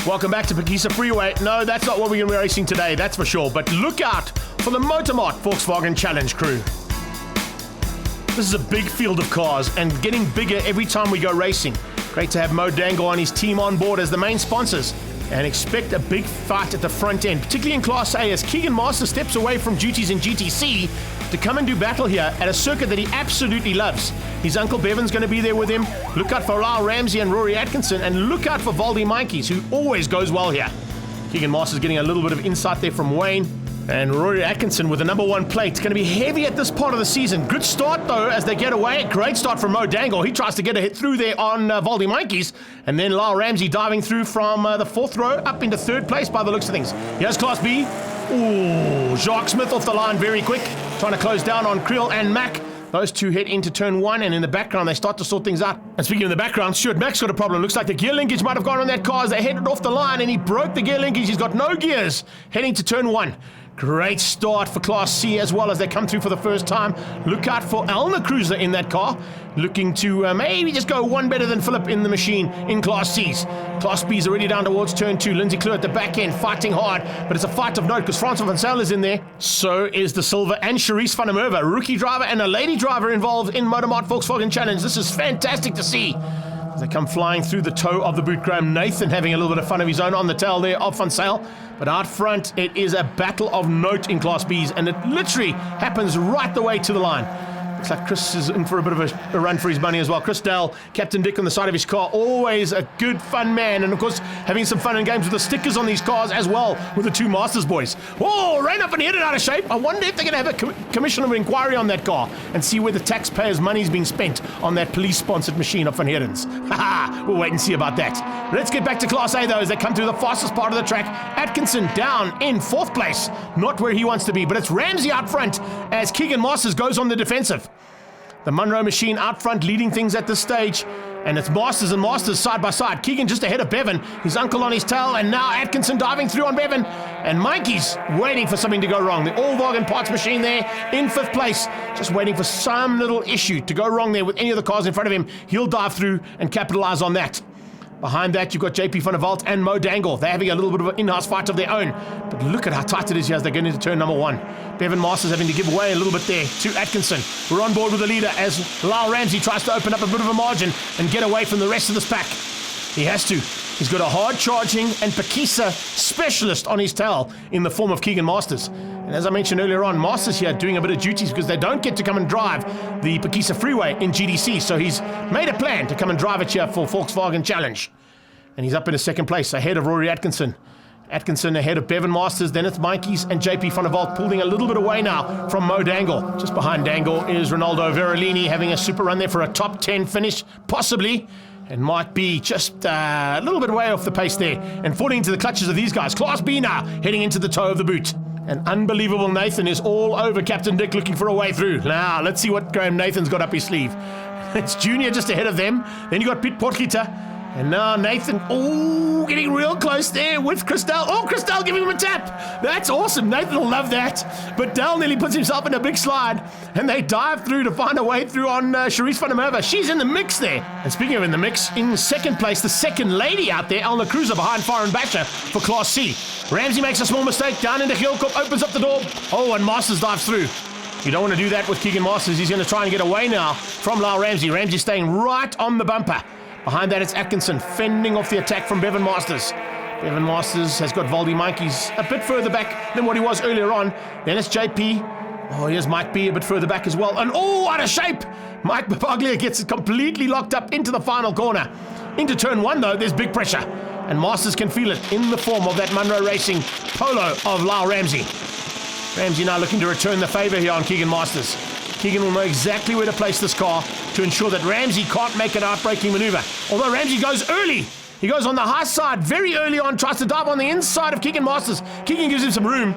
Welcome back to Phakisa Freeway. No, that's not what we're going to be racing today, that's for sure. But look out for the Mart Volkswagen Challenge crew. This is a big field of cars and getting bigger every time we go racing. Great to have Mo Dangle and his team on board as the main sponsors. And expect a big fight at the front end, particularly in Class A, as Keegan Masters steps away from duties in GTC to come and do battle here at a circuit that he absolutely loves. His uncle Bevan's going to be there with him. Look out for Lyle Ramsey and Rory Atkinson, and look out for Voldy Mikes, who always goes well here. Keegan Masters getting a little bit of insight there from Wayne. And Rory Atkinson with the number 1 plate. It's going to be heavy at this part of the season. Good start, though, as they get away. Great start from Mo Dangle. He tries to get a hit through there on Voldy Mikes. And then Lyle Ramsey diving through from the 4th row up into 3rd place by the looks of things. Here's Class B. Ooh, Jacques Smith off the line very quick. Trying to close down on Creel and Mac. Those two head into turn 1, and in the background, they start to sort things out. And speaking of the background, Stuart Mack's got a problem. Looks like the gear linkage might have gone on that car as they headed off the line, and he broke the gear linkage. He's got no gears heading to turn 1. Great start for Class C as well as they come through for the first time. Look out for Elna Cruiser in that car, looking to maybe just go one better than Philip in the machine in Class C's. Class B's already down towards turn 2. Lindsay Clue at the back end, fighting hard, but it's a fight of note because Francois van Zyl is in there. So is the Silver and Charisse van der Merwe, rookie driver and a lady driver involved in Mart Volkswagen Challenge. This is fantastic to see. As they come flying through the toe of the boot, Graham Nathan having a little bit of fun of his own on the tail there of Van Zyl. But out front, it is a battle of note in Class B's, and it literally happens right the way to the line. Looks like Chris is in for a bit of a run for his money as well. Chris Dell, Captain Dick on the side of his car, always a good fun man. And of course, having some fun and games with the stickers on these cars as well with the two Masters boys. Oh, ran up and hit it out of shape. I wonder if they're going to have a commission of inquiry on that car and see where the taxpayers' money is being spent on that police-sponsored machine of Van Heerden's. Haha, we'll wait and see about that. Let's get back to Class A though as they come through the fastest part of the track. Atkinson down in 4th place. Not where he wants to be, but it's Ramsey out front as Keegan Masters goes on the defensive. The Munro machine out front leading things at this stage. And it's Masters and Masters side by side. Keegan just ahead of Bevan. His uncle on his tail. And now Atkinson diving through on Bevan. And Mikey's waiting for something to go wrong. The Volkswagen parts machine there in 5th place. Just waiting for some little issue to go wrong there with any of the cars in front of him. He'll dive through and capitalize on that. Behind that, you've got JP van der Walt and Mo Dangle. They're having a little bit of an in-house fight of their own. But look at how tight it is here as they get into turn number 1. Bevan Masters having to give away a little bit there to Atkinson. We're on board with the leader as Lyle Ramsey tries to open up a bit of a margin and get away from the rest of this pack. He has to. He's got a hard-charging and Phakisa specialist on his tail in the form of Keegan Masters. And as I mentioned earlier on, Masters here doing a bit of duties because they don't get to come and drive the Phakisa Freeway in GDC. So he's made a plan to come and drive it here for Volkswagen Challenge. And he's up in a 2nd place ahead of Rory Atkinson. Atkinson ahead of Bevan Masters, then it's Mikey's and JP van der Walt pulling a little bit away now from Mo Dangle. Just behind Dangle is Ronaldo Verolini having a super run there for a top 10 finish, possibly. And might be just a little bit way off the pace there and falling into the clutches of these guys. Class B now heading into the toe of the boot. An unbelievable Nathan is all over Captain Dick looking for a way through. Now, let's see what Graham Nathan's got up his sleeve. It's Junior just ahead of them. Then you got Pete Potgieter. And now Nathan, getting real close there with Christel. Oh, Christel giving him a tap. That's awesome. Nathan will love that. But Dell nearly puts himself in a big slide. And they dive through to find a way through on Charisse van der Merwe. She's in the mix there. And speaking of in the mix, in 2nd place, the 2nd lady out there, Elna Cruiser behind Foreign Basher for Class C. Ramsey makes a small mistake. Down into Gilkop, opens up the door. Oh, and Masters dives through. You don't want to do that with Keegan Masters. He's going to try and get away now from Lyle Ramsey. Ramsey staying right on the bumper. Behind that, it's Atkinson fending off the attack from Bevan Masters. Bevan Masters has got Voldy Mikes a bit further back than what he was earlier on. Then it's JP. Oh, here's Mike B a bit further back as well. And out of shape! Mike Babaglia gets it completely locked up into the final corner. Into turn 1, though, there's big pressure. And Masters can feel it in the form of that Munro Racing Polo of Lyle Ramsey. Ramsey now looking to return the favour here on Keegan Masters. Keegan will know exactly where to place this car to ensure that Ramsey can't make an outbraking maneuver. Although Ramsey goes early. He goes on the high side very early on, tries to dive on the inside of Keegan Masters. Keegan gives him some room.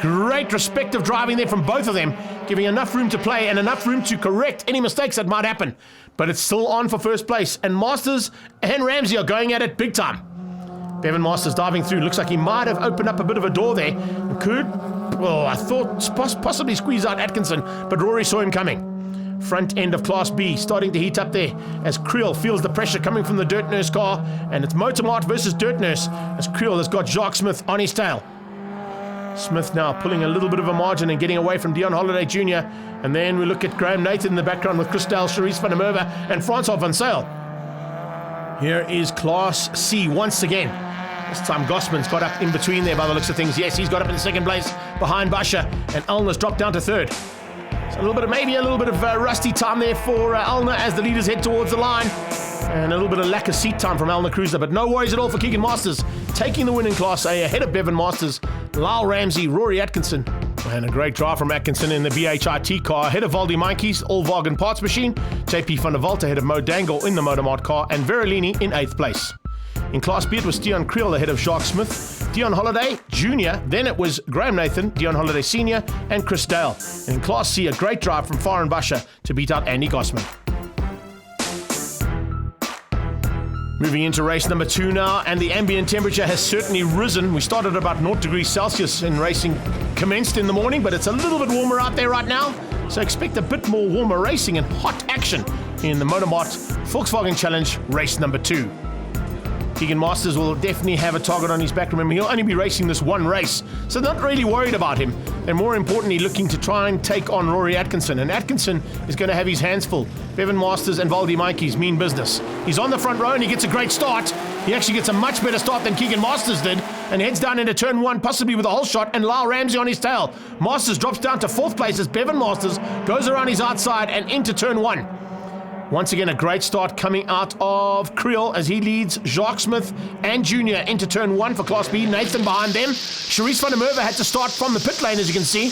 Great respective driving there from both of them, giving enough room to play and enough room to correct any mistakes that might happen. But it's still on for 1st place, and Masters and Ramsey are going at it big time. Bevan Masters diving through. Looks like he might have opened up a bit of a door there. Could, I thought possibly squeeze out Atkinson, but Rory saw him coming. front end of Class B starting to heat up there as Creel feels the pressure coming from the Dirt Nurse car, and it's Motor Mart versus Dirt Nurse as Creel has got Jacques Smith on his tail. Smith now pulling a little bit of a margin and getting away from Dion Holiday Jr. And then we look at Graham Nathan in the background with Christel, Charisse van der Merwe and Francois van Zyl. Here is Class C once again. This time Gossman's got up in between there by the looks of things. Yes, he's got up in second place behind Basha, and Elner's dropped down to third. So maybe a little bit of rusty time there for Elner as the leaders head towards the line. And a little bit of lack of seat time from Elner Cruiser, but no worries at all for Keegan Masters, taking the win in Class A ahead of Bevan Masters, Lyle Ramsey, Rory Atkinson. And a great drive from Atkinson in the BHIT car ahead of Valdi Meintjes, Volkswagen Parts Machine, JP van der Walt ahead of Mo Dangle in the Motormart car, and Verolini in 8th place. In Class B, it was Dion Creel ahead of Jacques Smith, Dion Holiday Jr., then it was Graham Nathan, Dion Holiday Sr., and Chris Dale. And in Class C, a great drive from Farhan Basha to beat out Andy Gossman. Moving into race number 2 now, and the ambient temperature has certainly risen. We started about 0 degrees Celsius in racing commenced in the morning, but it's a little bit warmer out there right now. So expect a bit more warmer racing and hot action in the Motormart Volkswagen Challenge race number 2. Keegan Masters will definitely have a target on his back. Remember, he'll only be racing this one race, so they're not really worried about him. They're more importantly looking to try and take on Rory Atkinson, and Atkinson is going to have his hands full. Bevan Masters and Valdi Meintjes mean business. He's on the front row and he gets a great start. He actually gets a much better start than Keegan Masters did, and heads down into turn 1, possibly with a whole shot, and Lyle Ramsey on his tail. Masters drops down to 4th place as Bevan Masters goes around his outside and into turn 1. Once again, a great start coming out of Creel as he leads Jacques Smith and Junior into turn 1 for Class B. Nathan behind them. Charisse van der Merwe had to start from the pit lane, as you can see,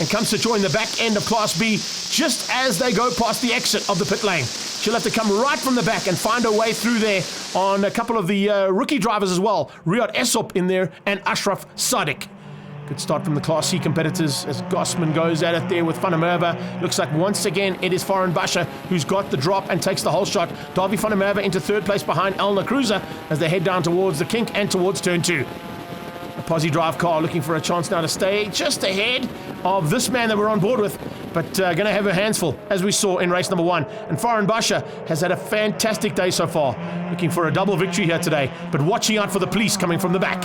and comes to join the back end of Class B just as they go past the exit of the pit lane. She'll have to come right from the back and find her way through there on a couple of the rookie drivers as well. Riyad Essop in there and Ashraf Sadiq. Good start from the Class C competitors as Gossman goes at it there with Van der Merwe. Looks like once again it is Farhan Basha who's got the drop and takes the whole shot. Davy Van der Merwe into 3rd place behind Elner Cruiser as they head down towards the kink and towards turn 2. A Posse Drive car looking for a chance now to stay just ahead of this man that we're on board with, but going to have her hands full, as we saw in race number 1. And Farhan Basha has had a fantastic day so far, looking for a double victory here today, but watching out for the police coming from the back.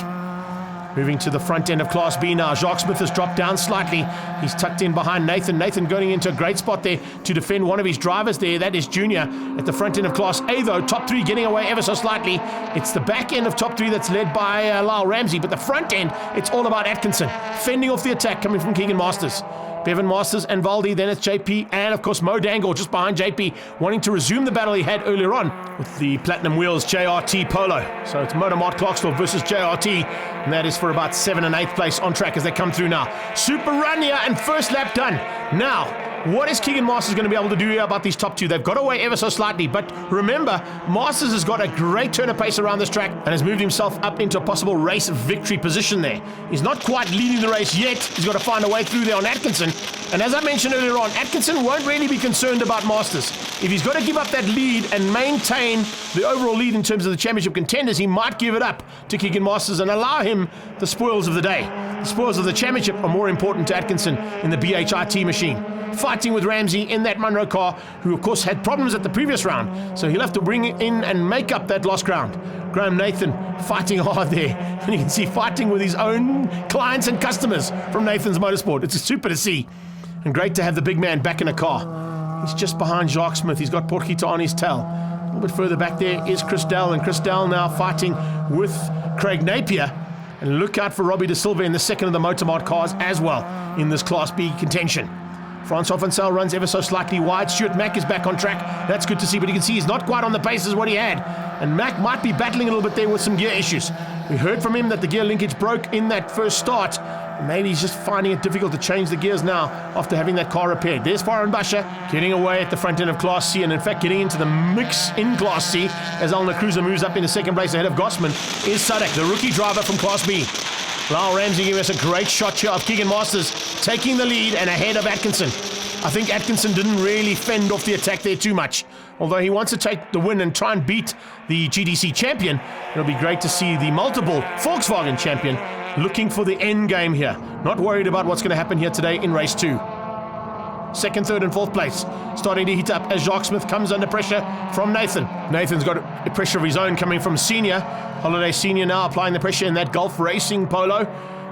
Moving to the front end of Class B now. Jacques Smith has dropped down slightly. He's tucked in behind Nathan. Nathan going into a great spot there to defend one of his drivers there. That is Junior. At the front end of Class A though, top 3 getting away ever so slightly. It's the back end of top 3 that's led by Lyle Ramsey, but the front end, it's all about Atkinson. Fending off the attack coming from Keegan Masters. Bevan Masters and Valdi, then it's JP, and of course Mo Dangle just behind JP, wanting to resume the battle he had earlier on with the Platinum Wheels JRT Polo. So it's Motormart Clarksville versus JRT, and that is for about 7th and 8th place on track as they come through now. Super run here and first lap done. Now, what is Keegan Masters going to be able to do here about these top 2? They've got away ever so slightly, but remember, Masters has got a great turn of pace around this track and has moved himself up into a possible race victory position there. He's not quite leading the race yet. He's got to find a way through there on Atkinson. And as I mentioned earlier on, Atkinson won't really be concerned about Masters. If he's got to give up that lead and maintain the overall lead in terms of the championship contenders, he might give it up to Keegan Masters and allow him the spoils of the day. The spoils of the championship are more important to Atkinson in the BHIT machine. Fighting with Ramsey in that Munro car, who of course had problems at the previous round, so he'll have to bring it in and make up that lost ground. Graham Nathan fighting hard there, and you can see fighting with his own clients and customers from Nathan's Motorsport. It's super to see, and great to have the big man back in a car. He's just behind Jacques Smith. He's got Phakisa on his tail. A little bit further back there is Chris Dell, and Chris Dell now fighting with Craig Napier. And look out for Robbie De Silva in the second of the Motormart cars as well in this Class B contention. Francois van Zyl runs ever so slightly wide. Stuart Mack is back on track. That's good to see, but you can see he's not quite on the pace as what he had. And Mack might be battling a little bit there with some gear issues. We heard from him that the gear linkage broke in that first start. Maybe he's just finding it difficult to change the gears now after having that car repaired. There's Farhan Basha getting away at the front end of Class C, and in fact getting into the mix in Class C as Elner Cruiser moves up into second place ahead of Gossman is Sadek, the rookie driver from Class B. Lyle Ramsey giving us a great shot here of Keegan Masters taking the lead and ahead of Atkinson. I think Atkinson didn't really fend off the attack there too much. Although he wants to take the win and try and beat the GDC champion, it'll be great to see the multiple Volkswagen champion looking for the end game here. Not worried about what's going to happen here today in race 2. second, third and fourth place. Starting to heat up as Jacques Smith comes under pressure from Nathan. Nathan's got a pressure of his own coming from Senior. Holiday Senior now applying the pressure in that Golf Racing polo.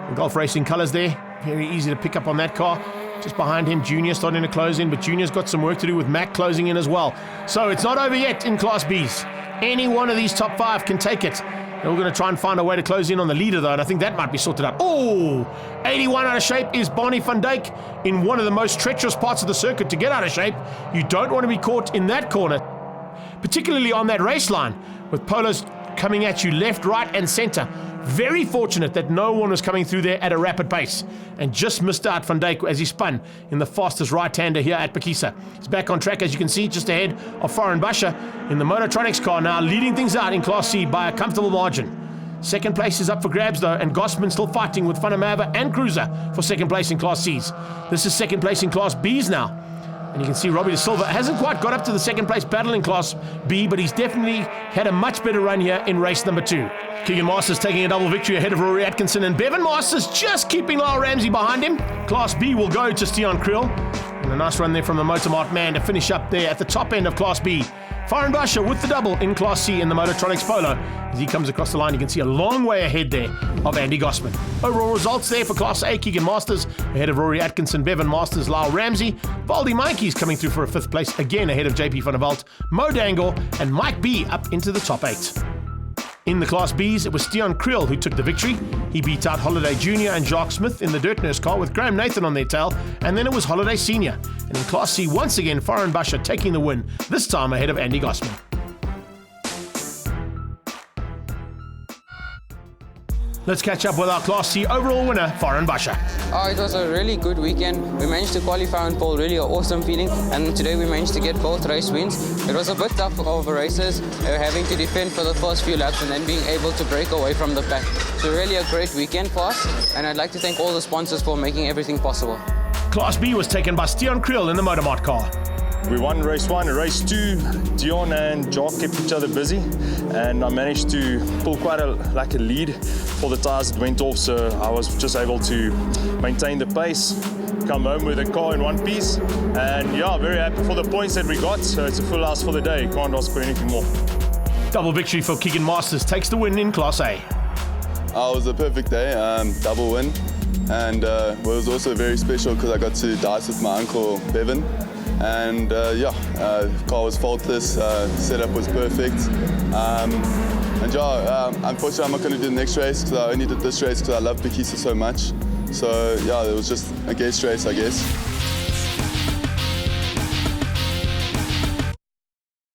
The Golf Racing colours there. Very easy to pick up on that car. Just behind him, Junior starting to close in, but Junior's got some work to do with Mac closing in as well. So it's not over yet in Class Bs. Any one of these top 5 can take it. And we're going to try and find a way to close in on the leader, though, and I think that might be sorted out. Oh, 81 out of shape is Barney van Dijk in one of the most treacherous parts of the circuit to get out of shape. You don't want to be caught in that corner, particularly on that race line, with polos coming at you left, right, and center. Very fortunate that no one was coming through there at a rapid pace and just missed out Van Dijk as he spun in the fastest right-hander here at Phakisa. He's back on track, as you can see, just ahead of Foreign Basha in the Mototronics car now, leading things out in Class C by a comfortable margin. Second place is up for grabs, though, and Gossman still fighting with Funamava and Cruiser for second place in Class Cs. This is second place in Class Bs now. And you can see Robbie De Silva hasn't quite got up to the second place battle in Class B, but he's definitely had a much better run here in race number 2. Keegan Masters taking a double victory ahead of Rory Atkinson, and Bevan Masters just keeping Lyle Ramsey behind him. Class B will go to Stian Kriel. And a nice run there from the Motormart man to finish up there at the top end of Class B. Foreign Basha with the double in Class C in the Mototronics Polo. As he comes across the line, you can see a long way ahead there of Andy Gossman. Overall results there for Class A, Keegan Masters ahead of Rory Atkinson, Bevan Masters, Lyle Ramsey. Valdi Mikey's coming through for a 5th place, again ahead of JP van der Walt, Mo Dangle, and Mike B up into the top 8. In the Class Bs, it was Stian Kriel who took the victory. He beat out Holiday Jr. and Jacques Smith in the Dirt Nurse car with Graham Nathan on their tail, and then it was Holiday Sr. And in Class C, once again, Foreign Basha taking the win, this time ahead of Andy Gossman. Let's catch up with our Class C overall winner, Foreign Basha. It was a really good weekend. We managed to qualify on pole, really an awesome feeling. And today we managed to get both race wins. It was a bit tough over races, having to defend for the first few laps and then being able to break away from the pack. So really a great weekend for us. And I'd like to thank all the sponsors for making everything possible. Class B was taken by Stian Kriel in the Motormart car. We won race 1, race 2, Dion and Jock kept each other busy, and I managed to pull quite a lead for the tyres that went off, so I was just able to maintain the pace, come home with the car in one piece, and yeah, very happy for the points that we got, so it's a full house for the day, can't ask for anything more. Double victory for Keegan Masters takes the win in Class A. It was a perfect day, double win, and it was also very special because I got to dice with my uncle Bevan. And car was faultless, setup was perfect. Unfortunately I'm not going to do the next race because I only did this race because I love Phakisa so much. So yeah, it was just a guest race, I guess.